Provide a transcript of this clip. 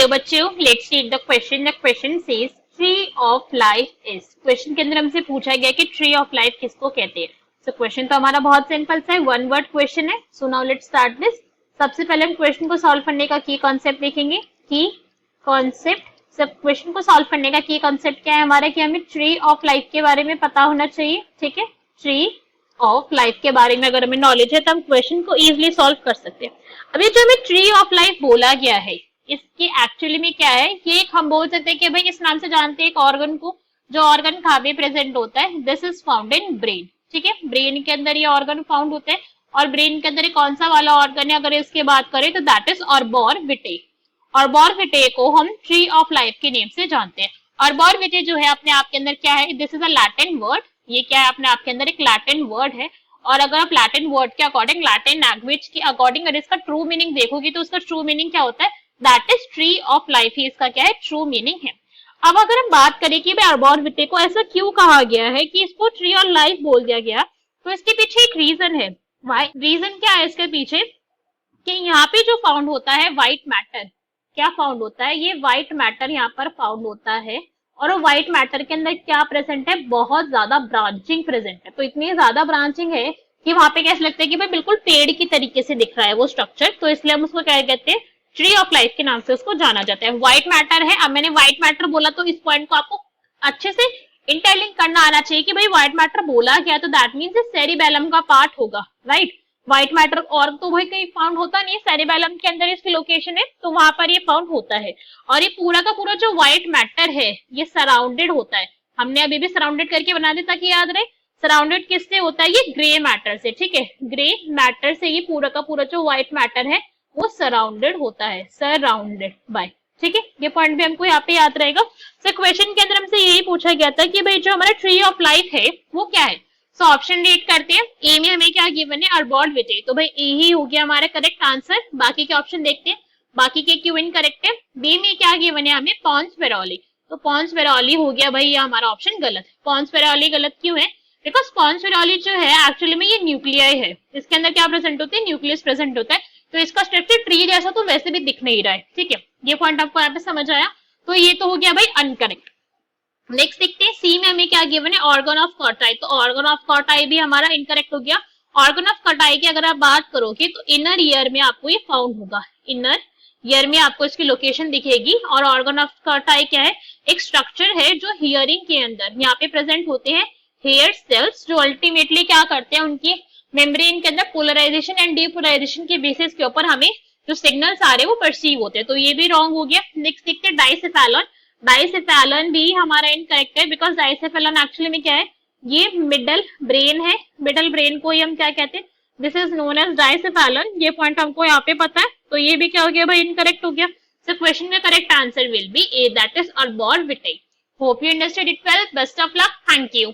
Hello बच्चों, let's read the question. The question says tree of life is. Question के अंदर हमसे पूछा गया कि ट्री ऑफ लाइफ किसको कहते हैं। सो क्वेश्चन तो हमारा बहुत सिंपल सा है, वन वर्ड क्वेश्चन है। So now let's start this. सबसे पहले हम क्वेश्चन को सॉल्व करने का की कॉन्सेप्ट देखेंगे। की कॉन्सेप्ट, सब क्वेश्चन को सॉल्व करने का की कॉन्सेप्ट क्या है हमारा, कि हमें ट्री ऑफ लाइफ के बारे में पता होना चाहिए। ठीक है, ट्री ऑफ लाइफ के बारे में अगर हमें नॉलेज है तो हम क्वेश्चन को इजीली सॉल्व कर सकते हैं। अभी जो हमें ट्री ऑफ लाइफ बोला गया है, इसके एक्चुअली में क्या है, कि एक हम बोल सकते हैं कि भाई इस नाम से जानते हैं एक ऑर्गन को, जो ऑर्गन कहाँ पे प्रेजेंट होता है। This is found in brain. ठीक है, ब्रेन के अंदर ये ऑर्गन फाउंड होते हैं। और ब्रेन के अंदर कौन सा वाला ऑर्गन है अगर इसके बात करें तो दैट इज ऑर्बोरविटे। ऑर्बोरविटे को हम ट्री ऑफ लाइफ के नेम से जानते हैं। ऑर्बोरविटे जो है अपने आप के अंदर क्या है, this is a Latin word. ये क्या है, अपने आप के अंदर एक लैटिन वर्ड है। और अगर आप लैटिन वर्ड के अकॉर्डिंग, लैटिन लैंग्वेज के अकॉर्डिंग अगर इसका ट्रू मीनिंग देखोगे तो उसका ट्रू मीनिंग क्या होता है, that is tree of life ही इसका क्या है, ट्रू मीनिंग है। अब अगर हम बात करें कि भाई ऑर्बोरविटे को ऐसा क्यों कहा गया है कि इसको ट्री ऑफ लाइफ बोल दिया गया, तो इसके पीछे एक रीजन है। रीजन क्या है इसके पीछे, कि यहाँ पे जो फाउंड होता है व्हाइट मैटर, क्या फाउंड होता है, ये व्हाइट मैटर यहाँ पर फाउंड होता है। और वो व्हाइट मैटर के अंदर क्या प्रेजेंट है, बहुत ज्यादा ब्रांचिंग प्रेजेंट है। तो इतनी ज्यादा ब्रांचिंग है कि वहां पे कैसे लगता है कि भाई बिल्कुल पेड़ की तरीके से दिख रहा है वो स्ट्रक्चर। तो इसलिए हम उसको क्या कहते हैं, ट्री ऑफ लाइफ के नाम से उसको जाना जाता है। व्हाइट मैटर है। अब मैंने व्हाइट मैटर बोला तो इस पॉइंट को आपको अच्छे से इंटरलिंक करना आना चाहिए कि भाई व्हाइट मैटर बोला क्या, तो दैट मीन्स सेरिबेलम का पार्ट होगा, राइट। व्हाइट मैटर और तो वही कहीं फाउंड होता नहीं है, सेरिबेलम के अंदर इसकी लोकेशन है, तो वहां पर ये फाउंड होता है। और ये पूरा का पूरा जो व्हाइट मैटर है ये सराउंडेड होता है। हमने अभी भी सराउंडेड करके बना दिया ताकि याद रहे। सराउंडेड किससे होता है, ये ग्रे मैटर से। ठीक है, ग्रे मैटर से ये पूरा का पूरा जो व्हाइट मैटर है वो सराउंडेड होता है, सराउंडेड बाय। ठीक है, ये पॉइंट भी हमको यहाँ पे याद रहेगा। तो क्वेश्चन के अंदर हमसे यही पूछा गया था कि भाई जो हमारा ट्री ऑफ लाइफ है वो क्या है। सो ऑप्शन रीड करते हैं। ए में हमें क्या गिवन है, ऑर्बोरविटे, तो भाई ए ही हो गया हमारा करेक्ट आंसर। बाकी के ऑप्शन देखते हैं, बाकी के क्यों इनकरेक्ट है। बी में क्या गिवन है हमें, पॉन्स फेरोली, तो पॉन्स फेरोली हो गया भाई, ये हमारा ऑप्शन गलत। पॉन्स फेरोली गलत क्यों है, बिकॉज पॉन्स फेरोली जो है एक्चुअली में ये न्यूक्लियाई है। इसके अंदर क्या प्रेजेंट होते हैं, न्यूक्लियस प्रेजेंट होता है। तो इसका स्ट्रक्चर ट्री जैसा तो वैसे भी दिख नहीं रहा है। ठीक है, ये पॉइंट आपको यहाँ पे समझ आया, तो ये तो हो गया भाई अनकरेक्ट। नेक्स्ट देखते हैं, सी में हमें क्या गिवन है, ऑर्गन ऑफ कॉटाई, तो ऑर्गन ऑफ कॉटाई भी हमारा इनकरेक्ट हो गया। ऑर्गन ऑफ कॉटाई की अगर आप बात करोगे तो इनर ईयर में आपको ये फाउंड होगा, इनर ईयर में आपको इसकी लोकेशन दिखेगी। और ऑर्गन ऑफ कॉटाई क्या है, एक स्ट्रक्चर है जो हियरिंग के अंदर यहाँ पे प्रेजेंट होते हैं, हेयर सेल्स, जो अल्टीमेटली क्या करते हैं, उनकी मेम्ब्रेन के अंदर पोलराइजेशन एंड डीपोलराइजेशन के बेसिस के ऊपर हमें जो सिग्नल्स आ रहे हैं वो परसीव होते हैं। तो ये भी रॉन्ग हो गया। नेक्स्ट देखते हैं, डाइसेफेलॉन, डाइसेफेलॉन भी हमारा इनकरेक्ट है, बिकॉज डाइसेफेलॉन एक्चुअली में क्या है, ये मिडल ब्रेन है। मिडल ब्रेन को ही हम क्या कहते हैं, दिस इज नोन एज डाइसेफेलॉन। ये पॉइंट हमको यहाँ पे पता है, तो ये भी क्या हो गया भाई, इनकरेक्ट हो गया। सो क्वेश्चन का correct answer will be A, that is arborvitae. Hope you understood it well. Best of luck, thank you.